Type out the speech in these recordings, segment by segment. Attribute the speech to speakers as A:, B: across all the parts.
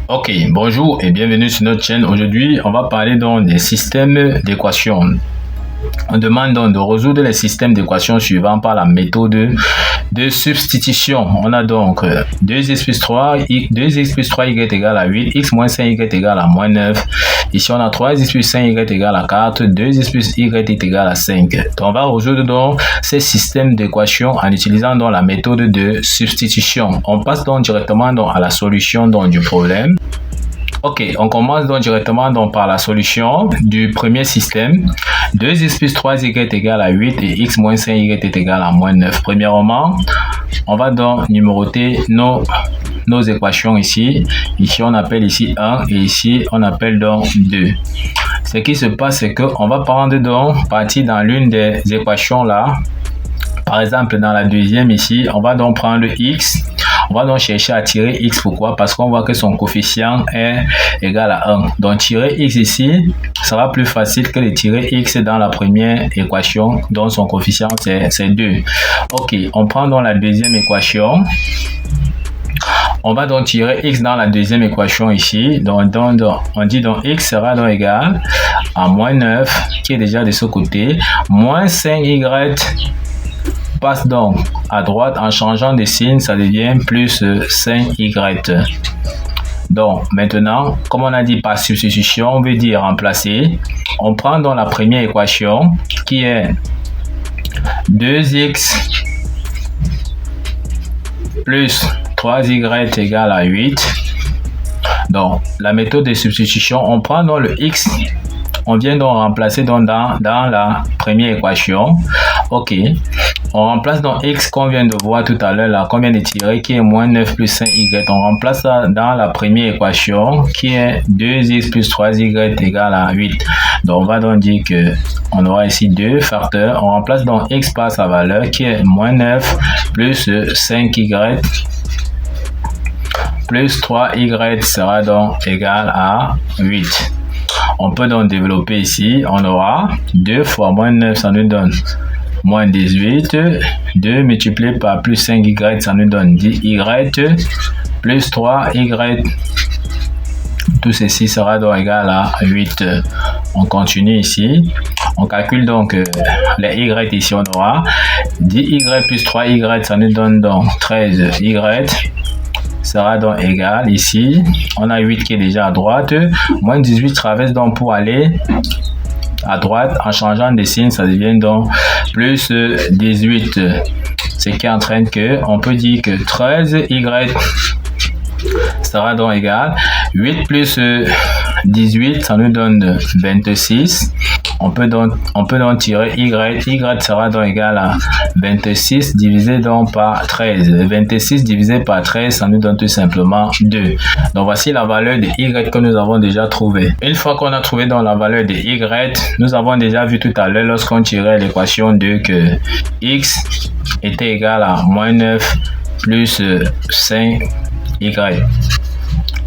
A: Ok, bonjour et bienvenue sur notre chaîne. Aujourd'hui, on va parler donc des systèmes d'équations. On demande donc de résoudre les systèmes d'équations suivants par la méthode de substitution. On a donc 2x plus 3, 2x plus 3y égale à 8, x moins 5y égale à moins 9. Ici, on a 3x plus 5y égale à 4, 2x plus y est égal à 5. Donc, on va résoudre donc ces systèmes d'équations en utilisant donc la méthode de substitution. On passe donc directement donc à la solution donc du problème. Ok, on commence donc directement donc par la solution du premier système. 2x plus 3y est égal à 8 et x moins 5y est égal à moins 9. Premièrement, on va donc numéroter nos équations ici. Ici, on appelle ici 1 et ici, on appelle donc 2. Ce qui se passe, c'est qu'on va prendre donc partie dans l'une des équations là. Par exemple, dans la deuxième ici, on va donc prendre x. On va donc chercher à tirer x. Pourquoi? Parce qu'on voit que son coefficient est égal à 1. Donc, tirer x ici sera plus facile que de tirer x dans la première équation dont son coefficient c'est 2. Ok, on prend donc la deuxième équation. On va donc tirer x dans la deuxième équation ici. Donc on dit donc x sera donc égal à moins 9 qui est déjà de ce côté. Moins 5y passe donc à droite en changeant de signe, ça devient plus 5y. Donc maintenant, comme on a dit par substitution, on veut dire remplacer. On prend donc la première équation qui est 2x plus 3y égale à 8. Donc la méthode de substitution, on prend donc le x. On vient donc remplacer donc dans la première équation. Ok. On remplace donc x qu'on vient de voir tout à l'heure, là, qu'on vient de tirer, qui est moins 9 plus 5y. On remplace ça dans la première équation, qui est 2x plus 3y égale à 8. Donc, on va donc dire que on aura ici deux facteurs. On remplace donc x par sa valeur, qui est moins 9 plus 5y plus 3y sera donc égal à 8. On peut donc développer ici, on aura 2 fois moins 9, ça nous donne moins 18. 2 multiplié par plus 5y, ça nous donne 10y plus 3y. Tout ceci sera donc égal à 8. On continue ici. On calcule donc les y ici, on aura 10y plus 3y, ça nous donne donc 13y. Sera donc égal ici. On a 8 qui est déjà à droite. Moins 18 traverse donc pour aller à droite. En changeant de signe, ça devient donc plus 18. Ce qui entraîne que on peut dire que 13y sera donc égal 8 plus 18, ça nous donne 26. On peut donc tirer y sera donc égal à 26 divisé donc par 13. 26 divisé par 13, ça nous donne tout simplement 2. Donc voici la valeur de y que nous avons déjà trouvé. Une fois qu'on a trouvé donc la valeur de y, nous avons déjà vu tout à l'heure lorsqu'on tirait l'équation 2 que x était égal à moins 9 plus 5y.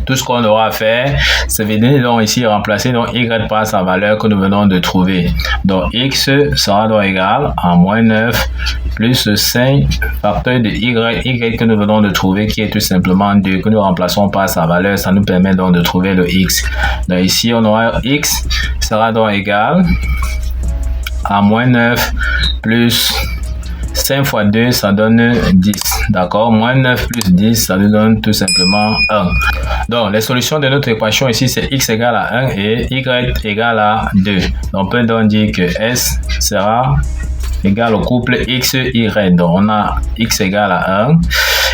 A: Tout ce qu'on aura à faire, c'est venir donc ici remplacer donc y par sa valeur que nous venons de trouver. Donc x sera donc égal à moins 9 plus 5 facteur de y que nous venons de trouver qui est tout simplement 2 que nous remplaçons par sa valeur. Ça nous permet donc de trouver le x. Donc ici on aura x sera donc égal à moins 9 plus 5 fois 2, ça donne 10. D'accord? Moins 9 plus 10, ça nous donne tout simplement 1. Donc, les solutions de notre équation ici, c'est x égale à 1 et y égale à 2. Donc, on peut donc dire que S sera égal au couple x, y. Donc, on a x égale à 1,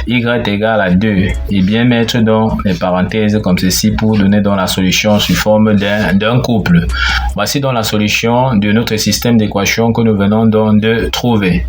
A: y égale à 2. Et bien mettre donc les parenthèses comme ceci pour donner donc la solution sous forme d'un couple. Voici donc la solution de notre système d'équation que nous venons donc de trouver.